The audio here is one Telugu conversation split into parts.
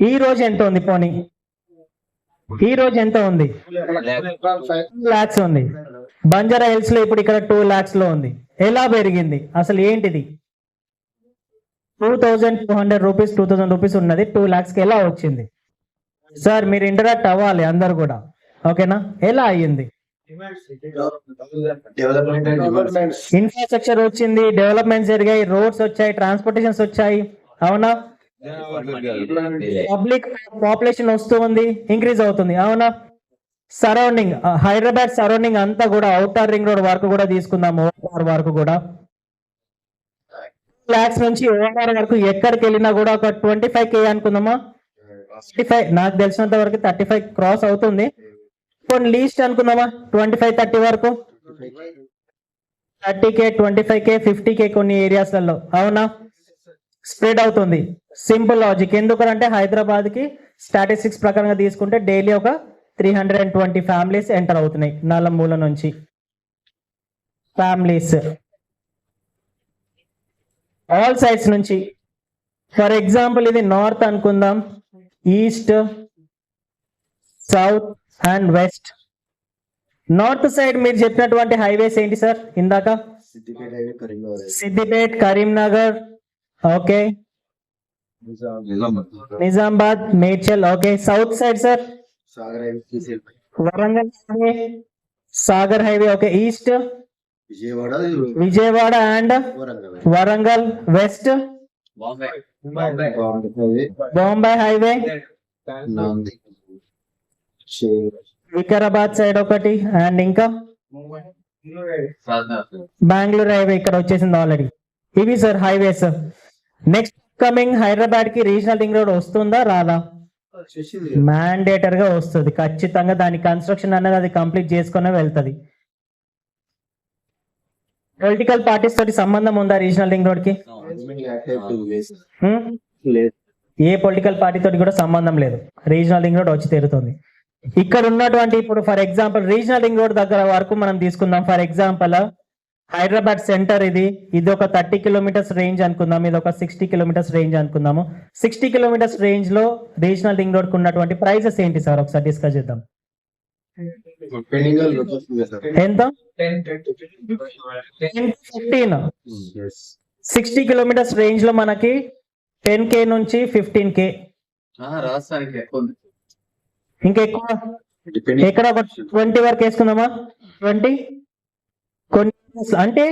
ఈ రోజు ఎంత ఉంది పోనీ? ఈ రోజు ఎంత ఉంది? 2 lakhs ఉంది. బంజారా హిల్స్ లో ఇప్పుడు ఇక్కడ 2 lakhs లో ఉంది. ఎలా పెరిగింది అసలు ఏంటిది? 2200 రూపీస్ 2000 రూపీస్ ఉన్నది 2 lakhs కి ఎలా వచ్చింది సార్? మీరు ఇంటరాక్ట్ అవ్వాలి అందరు కూడా, ఓకేనా? ఎలా అయ్యింది? ఇన్ఫ్రాస్ట్రక్చర్ వచ్చింది, డెవలప్మెంట్ జరిగాయి, రోడ్స్ వచ్చాయి, ట్రాన్స్పోర్టేషన్స్ వచ్చాయి, అవునా? పబ్లిక్ పాపులేషన్ వస్తూ ఉంది, ఇంక్రీజ్ అవుతుంది, అవునా? సరౌండింగ్ హైదరాబాద్ సరౌండింగ్ అంతా కూడా అవుటర్ రింగ్ రోడ్ వరకు కూడా తీసుకుందాం, ఓఆర్ వరకు కూడా లాక్స్ నుంచి ఓఆర్ వరకు ఎక్కడికి వెళ్ళినా కూడా ఒక 25K అనుకుందామా? 35 నాకు తెలిసినంత వరకు 35 క్రాస్ అవుతుంది. కొన్ని లీస్ట్ అనుకుందామా 25-30 వరకు, 30K 25K 50K కొన్ని ఏరియాస్లలో, అవునా? స్ప్రెడ్ అవుతుంది. Simple logic. ఎందుకంటే హైదరాబాద్ కి స్టాటిస్టిక్స్ ప్రకారంగా తీసుకుంటే డైలీ ఒక 320 ఫ్యామిలీస్ ఎంటర్ అవుతున్నాయి నలుమూల నుంచి. ఫ్యామిలీస్ ఆల్ సైడ్స్ నుంచి. ఫర్ ఎగ్జాంపుల్ ఇది నార్త్ అనుకుందాం, east, south and west. North side మీరు చెప్పినటువంటి హైవేస్ ఏంటి సార్ ఇందాక? Siddipet, Karimnagar, okay, Nizamabad, Medchal, okay. South side sir Warangal highway, Sagar highway, okay. East Vijayawada and Warangal. West Bombay highway, Vikarabad side ఒకటి, అండ్ ఇంకా బెంగళూరు హైవే ఇక్కడ వచ్చేసింది ఆల్రెడీ. ఇవి sir highways. Next coming Hyderabad కి రీజనల్ రింగ్ రోడ్ వస్తుందా రాదా? మ్యాండేటర్ గా వస్తుంది ఖచ్చితంగా. దాని కన్స్ట్రక్షన్ అనేది అది కంప్లీట్ చేసుకునే వెళ్తుంది. పొలిటికల్ పార్టీస్ తోటి సంబంధం ఉందా రీజనల్ రింగ్ రోడ్ కి? ఏ పొలిటికల్ పార్టీ తోటి కూడా సంబంధం లేదు. రీజనల్ రింగ్ రోడ్ వచ్చి తీరుతుంది. ఇక్కడ ఉన్నటువంటి ఇప్పుడు for example regional ring road దగ్గర వరకు మనం తీసుకుందాం. ఫర్ ఎగ్జాంపుల్ హైదరాబాద్ సెంటర్ ఇది ఒక 30 కిలోమీటర్స్ రేంజ్ అనుకుందాం, ఇది ఒక 60 కిలోమీటర్స్ రేంజ్ అనుకుందాము. 60 కిలోమీటర్స్ రేంజ్ లో రీజనల్ రింగ్ రోడ్ కు ఉన్నటువంటి ప్రైజెస్ ఏంటి సార్ ఒకసారి డిస్కస్ చేద్దాం. ఎంత? 15. 60 కిలోమీటర్స్ రేంజ్ లో మనకి 10K నుంచి 15K, ఇంకా ఎక్కువ ఎక్కడ ఒక 20 వరకు వేసుకుందామా? 20 కొన్ని అంటే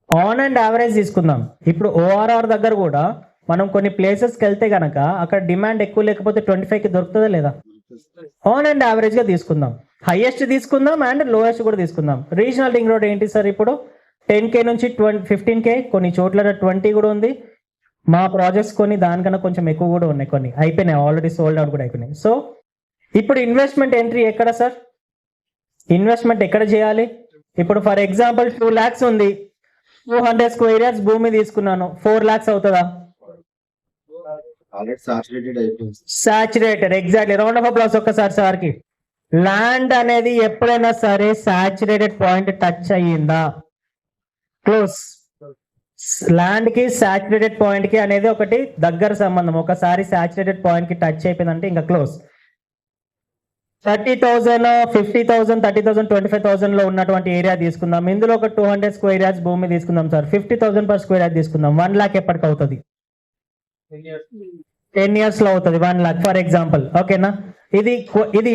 ఆన్ అండ్ యావరేజ్ తీసుకుందాం. ఇప్పుడు ఓఆర్ఆర్ దగ్గర కూడా మనం కొన్ని ప్లేసెస్ కి వెళ్తే గనక అక్కడ డిమాండ్ ఎక్కువ లేకపోతే 25కి దొరుకుతుందా లేదా? ఆన్ అండ్ యావరేజ్ గా తీసుకుందాం, హైయెస్ట్ తీసుకుందాం అండ్ లోయెస్ట్ కూడా తీసుకుందాం. రీజనల్ రింగ్ రోడ్ ఏంటి సార్ ఇప్పుడు 10K నుంచి 15K, కొన్ని చోట్ల 20 కూడా ఉంది. మా ప్రాజెక్ట్స్ కొన్ని దానికన్నా కొంచెం ఎక్కువ కూడా ఉన్నాయి, కొన్ని అయిపోయినాయి ఆల్రెడీ, సోల్డ్ అవుట్ కూడా అయిపోయినాయి. సో ఇప్పుడు ఇన్వెస్ట్మెంట్ ఎంట్రీ ఎక్కడ సార్? ఇన్వెస్ట్మెంట్ ఎక్కడ చేయాలి? ఇప్పుడు ఫర్ ఎగ్జాంపుల్ 2 lakhs ఉంది, 200 స్క్వేర్ యార్డ్స్ భూమి తీసుకున్నాను, 4 lakhs అవుతుందా? Saturated. Exactly. Round of applause ఒక్కసారి సార్ కి. ల్యాండ్ అనేది ఎప్పుడైనా సరే సాచురేటెడ్ పాయింట్ టచ్ అయ్యిందా? క్లోజ్. ల్యాండ్ కి సాచురేటెడ్ పాయింట్ కి అనేది ఒకటి దగ్గర సంబంధం. ఒకసారి సాచురేటెడ్ పాయింట్ కి టచ్ అయిపోయిందంటే ఇంకా క్లోజ్. 30,000, 50,000, 30,000, 25,000 లో ఉన్నటువంటి ఏరియా తీసుకుందాం. ఇందులో ఒక 200 స్క్వేర్ యార్డ్స్ భూమి తీసుకుందాం సార్. 50,000 per స్క్వేర్ యార్డ్ తీసుకుందాం. 1 lakh ఎప్పటికి అవుతుంది? 10 years లో అవుతుంది 1 lakh ఫర్ ఎగ్జాంపుల్, ఓకేనా? ఇది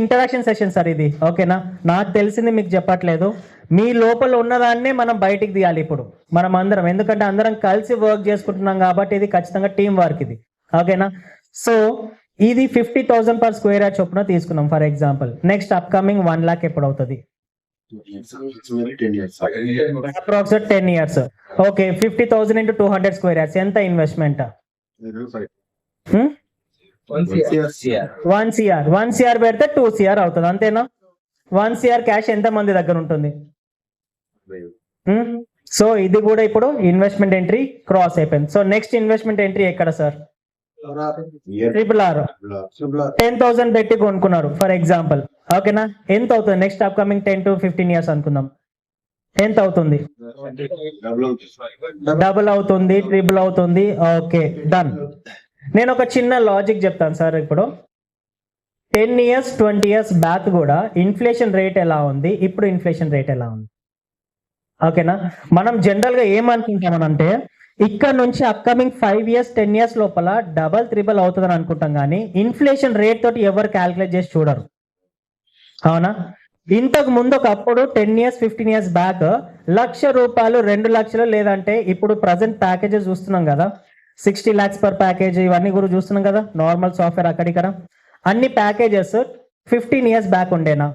ఇంటరాక్షన్ సెషన్ సార్ ఇది, ఓకేనా? నాకు తెలిసింది మీకు చెప్పట్లేదు, మీ లోపల ఉన్నదాన్నే మనం బయటికి తీయాలి ఇప్పుడు మనం అందరం. ఎందుకంటే అందరం కలిసి వర్క్ చేసుకుంటున్నాం కాబట్టి ఇది ఖచ్చితంగా టీం వర్క్ ఇది, ఓకేనా? సో ఇది 50,000 per స్క్వేర్ యార్డ్ చొప్పున తీసుకున్నాం for example. Next up coming 1 lakh ఎప్పుడు అవుతుంది? Approximate 10 years. Okay, 50,000 into 200 square yards ఎంత ఇన్వెస్ట్మెంట్? 1 CR పెడితే 2 CR అవుతుంది, అంతేనా? 1 CR క్యాష్ ఎంత మంది దగ్గర ఉంటుంది? సో ఇది కూడా ఇప్పుడు ఇన్వెస్ట్మెంట్ ఎంట్రీ క్రాస్ అయిపోయింది. సో నెక్స్ట్ ఇన్వెస్ట్మెంట్ ఎంట్రీ ఎక్కడ సార్? RRR. 10,000 పెట్టి కొనుక్కున్నారు ఫర్ ఎగ్జాంపుల్, ఓకేనా? ఎంత అవుతుంది? Next up coming 10 to 15 years అనుకుందాం, ఎంత అవుతుంది? డబుల్ అవుతుంది, ట్రిపుల్ అవుతుంది, ఓకే, డన్. నేను ఒక చిన్న లాజిక్ చెప్తాను సార్. ఇప్పుడు 10 years 20 years బ్యాక్ కూడా ఇన్ఫ్లేషన్ రేట్ ఎలా ఉంది, ఇప్పుడు ఇన్ఫ్లేషన్ రేట్ ఎలా ఉంది? ఓకేనా? మనం జనరల్గా ఏమనుకుంటామనంటే ఇక్కడ నుంచి అప్కమింగ్ 5 years 10 years లోపల డబల్ త్రిబల్ అవుతుందని అనుకుంటాం, కానీ ఇన్ఫ్లేషన్ రేట్ తోటి ఎవరు క్యాల్కులేట్ చేసి చూడరు. అవునా? ఇంతకు ముందు ఒకప్పుడు 10 years 15 years బ్యాక్ ₹1,00,000 2 లక్షలు, లేదంటే ఇప్పుడు ప్రజెంట్ ప్యాకేజెస్ చూస్తున్నాం కదా, 60 lakhs పర్ ప్యాకేజ్, ఇవన్నీ కూడా చూస్తున్నాం కదా నార్మల్ సాఫ్ట్వేర్ అక్కడిక్కడ. అన్ని ప్యాకేజెస్ 15 years బ్యాక్ ఉండేనా?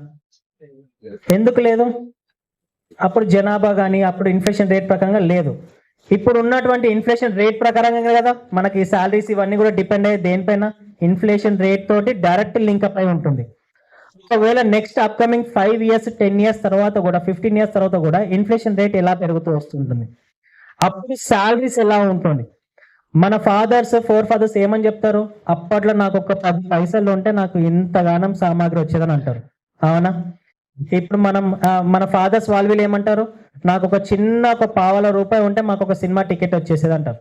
ఎందుకు లేదు? అప్పుడు జనాభా కానీ అప్పుడు ఇన్ఫ్లేషన్ రేట్ ప్రకారంగా లేదు. ఇప్పుడు ఉన్నటువంటి ఇన్ఫ్లేషన్ రేట్ ప్రకారంగా కదా మనకి సాలరీస్ ఇవన్నీ కూడా డిపెండ్ అయ్యే దేనిపైన? ఇన్ఫ్లేషన్ రేట్ తోటి డైరెక్ట్ లింక్ అప్ అయి ఉంటుంది. ఒకవేళ నెక్స్ట్ అప్కమింగ్ 5 years 10 years తర్వాత కూడా 15 years తర్వాత కూడా ఇన్ఫ్లేషన్ రేట్ ఎలా పెరుగుతూ వస్తుంటుంది, అప్పుడు సాలరీస్ ఎలా ఉంటుంది? మన ఫోర్ ఫాదర్స్ ఏమని చెప్తారు? అప్పట్లో నాకు ఒక 10 పైసలు ఉంటే నాకు ఇంతగానం సామాగ్రి వచ్చేదని అంటారు. అవునా? ఇప్పుడు మన ఫాదర్స్ వీళ్ళు ఏమంటారు? నాకు ఒక చిన్న ఒక ₹1 ఉంటే మాకు ఒక సినిమా టికెట్ వచ్చేసేది అంటారు.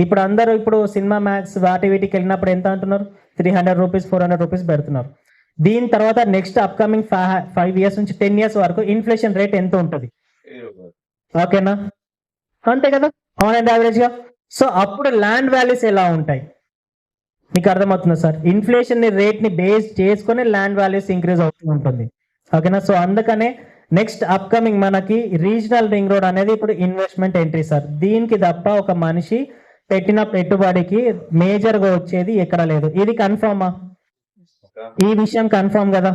ఇప్పుడు అందరూ సినిమా మ్యాక్స్ వీటికి వెళ్ళినప్పుడు ఎంత అంటున్నారు? ₹300 ₹400 పెడుతున్నారు. దీని తర్వాత నెక్స్ట్ అప్కమింగ్ 5 years నుంచి 10 years వరకు ఇన్ఫ్లేషన్ రేట్ ఎంత ఉంటుంది? ఓకేనా? అంతే కదా ఆన్ అండ్ యావరేజ్ గా. సో అప్పుడు ల్యాండ్ వాల్యూస్ ఎలా ఉంటాయి మీకు అర్థమవుతుందా సార్? ఇన్ఫ్లేషన్ రేట్ ని బేస్ చేసుకుని ల్యాండ్ వాల్యూస్ ఇంక్రీజ్ అవుతూ ఉంటుంది. ఓకేనా? సో అందుకనే నెక్స్ట్ అప్కమింగ్ మనకి రీజనల్ రింగ్ రోడ్ అనేది ఇప్పుడు ఇన్వెస్ట్మెంట్ ఎంట్రీ సార్. దీనికి తప్ప ఒక మనిషి పెట్టిన పెట్టుబడికి మేజర్ గా వచ్చేది ఎక్కడ లేదు. ఇది కన్ఫర్మా? ఈ విషయం కన్ఫర్మ్ కదా?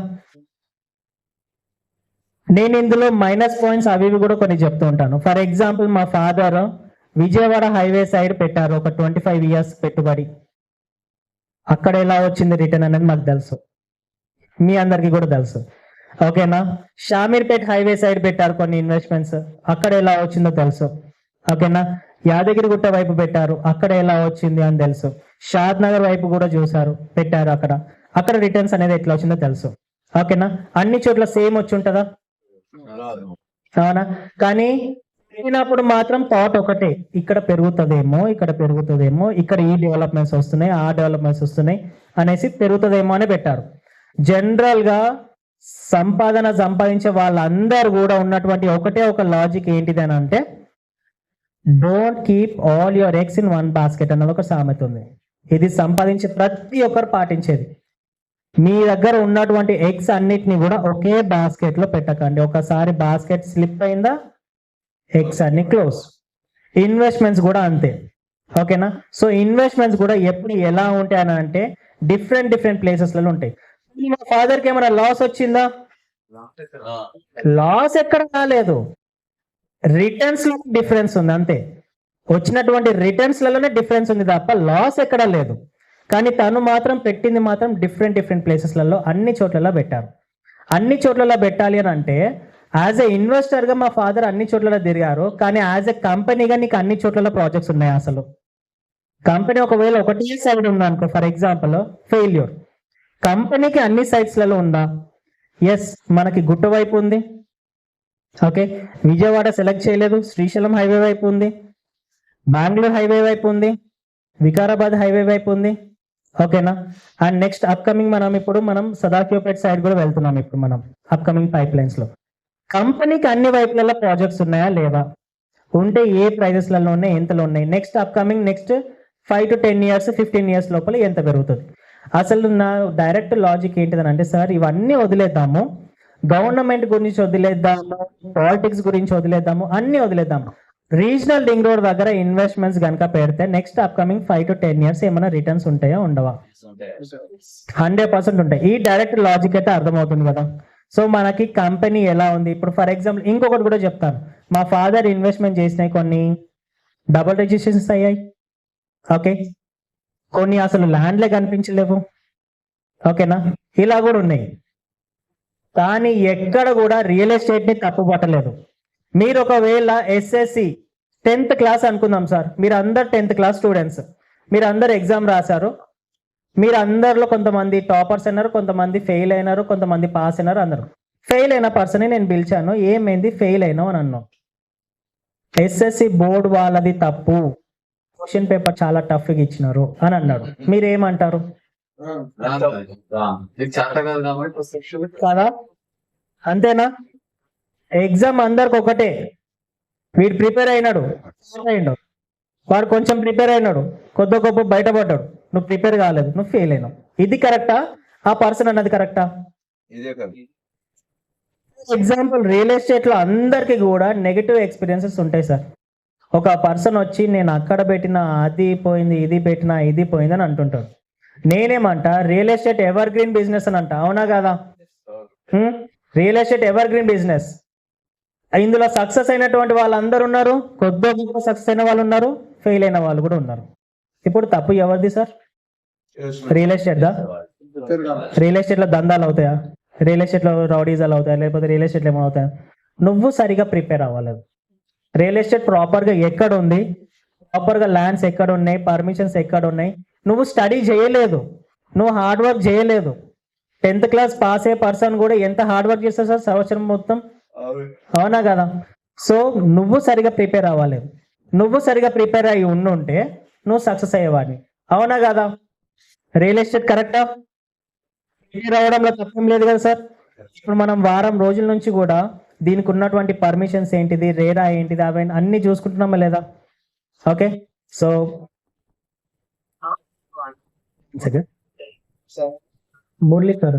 నేను ఇందులో మైనస్ పాయింట్స్ అవి కూడా కొన్ని చెప్తూ ఉంటాను. ఫర్ ఎగ్జాంపుల్ మా ఫాదర్ విజయవాడ హైవే సైడ్ పెట్టారు ఒక 25 years పెట్టుబడి. అక్కడ ఎలా వచ్చింది రిటర్న్ అనేది మాకు తెలుసు, మీ అందరికి కూడా తెలుసు. ఓకేనా? షామీర్పేట్ హైవే సైడ్ పెట్టారు కొన్ని ఇన్వెస్ట్మెంట్స్, అక్కడ ఎలా వచ్చిందో తెలుసు. ఓకేనా? యాదగిరిగుట్ట వైపు పెట్టారు, అక్కడ ఎలా వచ్చింది అని తెలుసు. షాద్ నగర్ వైపు కూడా చూసారు, పెట్టారు, అక్కడ రిటర్న్స్ అనేది ఎట్లా వచ్చిందో తెలుసు. ఓకేనా? అన్ని చోట్ల సేమ్ వచ్చి ఉంటుందా? అవునా? కానీ పెట్టినప్పుడు మాత్రం థాట్ ఒకటే, ఇక్కడ పెరుగుతుందేమో, ఇక్కడ పెరుగుతుందేమో, ఇక్కడ ఈ డెవలప్మెంట్స్ వస్తున్నాయి, ఆ డెవలప్మెంట్స్ వస్తున్నాయి అనేసి పెరుగుతుందేమో అని పెట్టారు. జనరల్ గా సంపాదించే వాళ్ళందరూ కూడా ఉన్నటువంటి ఒకటే ఒక లాజిక్ ఏంటిది అని అంటే, don't keep all your eggs in one basket అన్నది ఒక సామెత ఉంది. ఇది సంపాదించే ప్రతి ఒక్కరు పాటించేది. మీ దగ్గర ఉన్నటువంటి ఎగ్స్ అన్నిటిని కూడా ఒకే బాస్కెట్ లో పెట్టకండి. ఒకసారి బాస్కెట్ స్లిప్ అయిందా ఎగ్స్ అన్ని క్లోజ్. ఇన్వెస్ట్మెంట్స్ కూడా అంతే. ఓకేనా? సో ఇన్వెస్ట్మెంట్స్ కూడా ఎప్పుడు ఎలా ఉంటాయి అని అంటే డిఫరెంట్ ప్లేసెస్లలో ఉంటాయి. మా ఫాదర్ కి ఏమైనా లాస్ వచ్చిందా? లాస్ ఎక్కడ రాలేదు, రిటర్న్స్ లో డిఫరెన్స్ ఉంది అంతే. వచ్చినటువంటి రిటర్న్స్ లలోనే డిఫరెన్స్ ఉంది తప్ప లాస్ ఎక్కడ లేదు. కానీ తను మాత్రం పెట్టింది మాత్రం డిఫరెంట్ ప్లేసెస్లలో అన్ని చోట్లలో పెట్టారు. అన్ని చోట్లలో పెట్టాలి అని అంటే యాజ్ ఎ ఇన్వెస్టర్ గా మా ఫాదర్ అన్ని చోట్లలో తిరిగారు, కానీ యాజ్ ఎ కంపెనీగా నీకు అన్ని చోట్లలో ప్రాజెక్ట్స్ ఉన్నాయి. అసలు కంపెనీ ఒకవేళ ఒకటే సైడ్ ఉందా అనుకో, ఫర్ ఎగ్జాంపుల్ ఫెయిల్యూర్. కంపెనీకి అన్ని సైట్స్లలో ఉందా? ఎస్, మనకి గుట్ట వైపు ఉంది. ఓకే, విజయవాడ సెలెక్ట్ చేయలేదు, శ్రీశైలం హైవే వైపు ఉంది, బెంగళూరు హైవే వైపు ఉంది, వికారాబాద్ హైవే వైపు ఉంది. ఓకేనా? అండ్ నెక్స్ట్ అప్కమింగ్ మనం సదాశివపేట సైడ్ కూడా వెళ్తున్నాం. ఇప్పుడు మనం అప్కమింగ్ పైప్ లైన్స్ లో కంపెనీకి అన్ని వైపులలో ప్రాజెక్ట్స్ ఉన్నాయా లేవా? ఉంటే ఏ ప్రైజెస్లలో ఉన్నాయి, ఎంతలో ఉన్నాయి? Next upcoming 5 to 10 years 15 years లోపల ఎంత పెరుగుతుంది? అసలు నా డైరెక్ట్ లాజిక్ ఏంటిదని అంటే, సార్ ఇవన్నీ వదిలేద్దాము, గవర్నమెంట్ గురించి వదిలేద్దాము, పాలిటిక్స్ గురించి వదిలేద్దాము, అన్ని వదిలేద్దాము. రీజనల్ రింగ్ రోడ్ దగ్గర ఇన్వెస్ట్మెంట్స్ కనుక పెడితే నెక్స్ట్ అప్కమింగ్ 5 to 10 years ఏమైనా రిటర్న్స్ ఉంటాయా ఉండవా? 100% ఉంటాయి. ఈ డైరెక్ట్ లాజిక్ అయితే అర్థమవుతుంది కదా. సో మనకి కంపెనీ ఎలా ఉంది? ఇప్పుడు ఫర్ ఎగ్జాంపుల్ ఇంకొకటి కూడా చెప్తాను. మా ఫాదర్ ఇన్వెస్ట్మెంట్ చేసినాయి, కొన్ని డబుల్ రిజిస్ట్రేషన్స్ అయ్యాయి. ఓకే, కొన్ని అసలు ల్యాండ్లే కనిపించలేవు. ఓకేనా? ఇలా కూడా ఉన్నాయి. కానీ ఎక్కడ కూడా రియల్ ఎస్టేట్ ని తప్పు పట్టలేదు. మీరు ఒకవేళ SSC 10th క్లాస్ అనుకుందాం సార్, మీరు అందరు 10th క్లాస్ స్టూడెంట్స్, మీరు అందరు ఎగ్జామ్ రాశారు. మీరు అందరిలో కొంతమంది టాపర్స్ అయినారు, కొంతమంది ఫెయిల్ అయినారు, కొంతమంది పాస్ అయినారు. అందరు ఫెయిల్ అయిన పర్సన్ నేను పిలిచాను, ఏమైంది ఫెయిల్ అయినావు అని అన్నాను. SSC బోర్డు వాళ్ళది తప్పు, క్వశ్చన్ పేపర్ చాలా టఫ్ గా ఇచ్చినారు అని అన్నాడు, మీరేమంటారు? కదా, అంతేనా? ఎగ్జామ్ అందరికి ఒకటే. వీడు ప్రిపేర్ అయినాడు, వాడు కొంచెం ప్రిపేర్ అయినాడు, కొద్ది గొప్ప బయటపడ్డాడు, నువ్వు ప్రిపేర్ కాలేదు, నువ్వు ఫెయిల్ అయినావు. ఇది కరెక్టా? ఆ పర్సన్ అన్నది కరెక్టా? ఎగ్జాంపుల్, రియల్ ఎస్టేట్ లో అందరికి కూడా నెగటివ్ ఎక్స్పీరియన్సెస్ ఉంటాయి సార్. ఒక పర్సన్ వచ్చి నేను అక్కడ పెట్టిన అది పోయింది, ఇది పెట్టినా ఇది పోయింది అని అంటుంటాడు. నేనేమంట, real estate evergreen business అని అంట. అవునా కదా? Real estate evergreen business. ఇందులో సక్సెస్ అయినటువంటి వాళ్ళందరూ ఉన్నారు, కొద్ది గొప్ప సక్సెస్ అయిన వాళ్ళు ఉన్నారు, ఫెయిల్ అయిన వాళ్ళు కూడా ఉన్నారు. ఇప్పుడు తప్పు ఎవరిది సార్? రియల్ ఎస్టేట్ దా? రియల్ ఎస్టేట్ లో దందాలు అవుతాయా? రియల్ ఎస్టేట్ లో రౌడీజాలు అవుతాయా? లేకపోతే రియల్ ఎస్టేట్ లో ఏమవుతాయా? నువ్వు సరిగా ప్రిపేర్ అవ్వలేదు. రియల్ ఎస్టేట్ ప్రాపర్ గా ఎక్కడ ఉంది, ప్రాపర్ గా ల్యాండ్స్ ఎక్కడ ఉన్నాయి, పర్మిషన్స్ ఎక్కడ ఉన్నాయి, నువ్వు స్టడీ చేయలేదు, నువ్వు హార్డ్ వర్క్ చేయలేదు. 10th క్లాస్ పాస్ అయ్యే పర్సన్ కూడా ఎంత హార్డ్ వర్క్ చేస్తారు సార్ సంవత్సరం మొత్తం? అవునా కదా? సో నువ్వు సరిగా ప్రిపేర్ అవ్వలేదు. నువ్వు సరిగా ప్రిపేర్ అయ్యి ఉండుంటే నువ్వు సక్సెస్ అయ్యేవాడిని. అవునా కదా? రియల్ ఎస్టేట్ కరెక్టా? ప్రిపేర్ అవ్వడంలో తప్పేం లేదు కదా సార్. ఇప్పుడు మనం వారం రోజుల నుంచి కూడా దీనికి ఉన్నటువంటి పర్మిషన్స్ ఏంటిది, రేరా ఏంటిది, అవి అన్ని చూసుకుంటున్నామా లేదా? Okay, so Murali sir